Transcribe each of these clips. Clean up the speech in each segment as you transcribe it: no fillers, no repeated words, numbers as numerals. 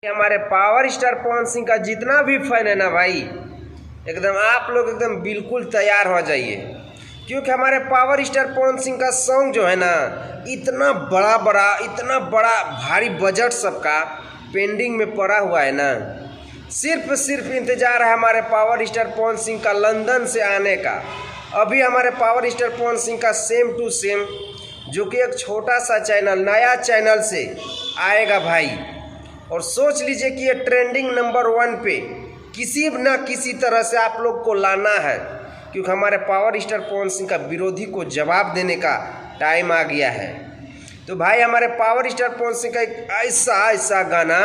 हमारे power star Pawan Singh का जितना भी फैन है ना भाई, एकदम आप लोग एकदम बिल्कुल तैयार हो जाइए, क्योंकि हमारे पावर स्टार पवन सिंह का सॉन्ग जो है ना इतना बड़ा भारी बजट सबका पेंडिंग में पड़ा हुआ है ना। सिर्फ इंतजार है हमारे पावर स्टार पवन सिंह का लंदन से आने का। अभी हमारे पावर स्टार पवन सिंह का सेम टू सेम जो कि एक छोटा सा चैनल नया चैनल से आएगा भाई, और सोच लीजिए कि ये ट्रेंडिंग नंबर 1 पे किसी न किसी तरह से आप लोग को लाना है, क्योंकि हमारे पावर स्टार पवन सिंह का विरोधी को जवाब देने का टाइम आ गया है। तो भाई हमारे पावर स्टार पवन सिंह का एक ऐसा गाना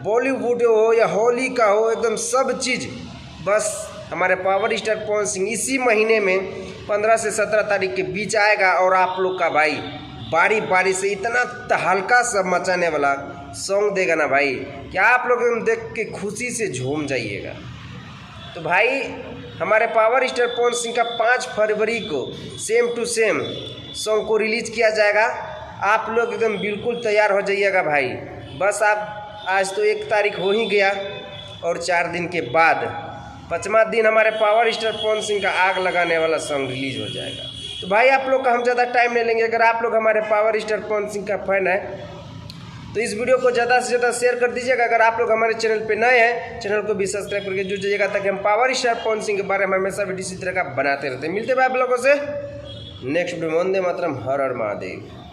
बॉलीवुड हो या हॉली का हो, एकदम सब चीज़ बस हमारे पावर स्टार पवन सिंह इसी महीने में 15 से 17 तारीख के बीच आएगा, और आप लोग का भाई बारी बारी से इतना तहलका सब मचाने वाला सॉन्ग देगा ना भाई कि आप लोग देख के खुशी से झूम जाइएगा। तो भाई हमारे पावर स्टार पवन सिंह का 5 फरवरी को सेम टू सेम सॉन्ग को रिलीज किया जाएगा। आप लोग एकदम बिल्कुल तैयार हो जाइएगा भाई। बस आप आज तो 1 तारीख हो ही गया, और 4 दिन के बाद 5वां दिन हमारे पावर स्टार पवन सिंह का आग लगाने वाला सॉन्ग रिलीज हो जाएगा। तो भाई आप लोग का हम ज़्यादा टाइम नहीं लेंगे। अगर आप लोग हमारे पावर स्टार पवन सिंह का फैन है तो इस वीडियो को ज़्यादा से ज़्यादा शेयर कर दीजिएगा। अगर आप लोग हमारे चैनल पे नए हैं, चैनल को भी सब्सक्राइब करके जुड़ जाइएगा, ताकि हम पावर स्टार पवन सिंह के बारे में हमेशा वीडियो इसी तरह का बनाते रहते हैं। मिलते हैं आप लोगों से नेक्स्ट वीडियो में। वंदे मातरम, हर हर महादेव।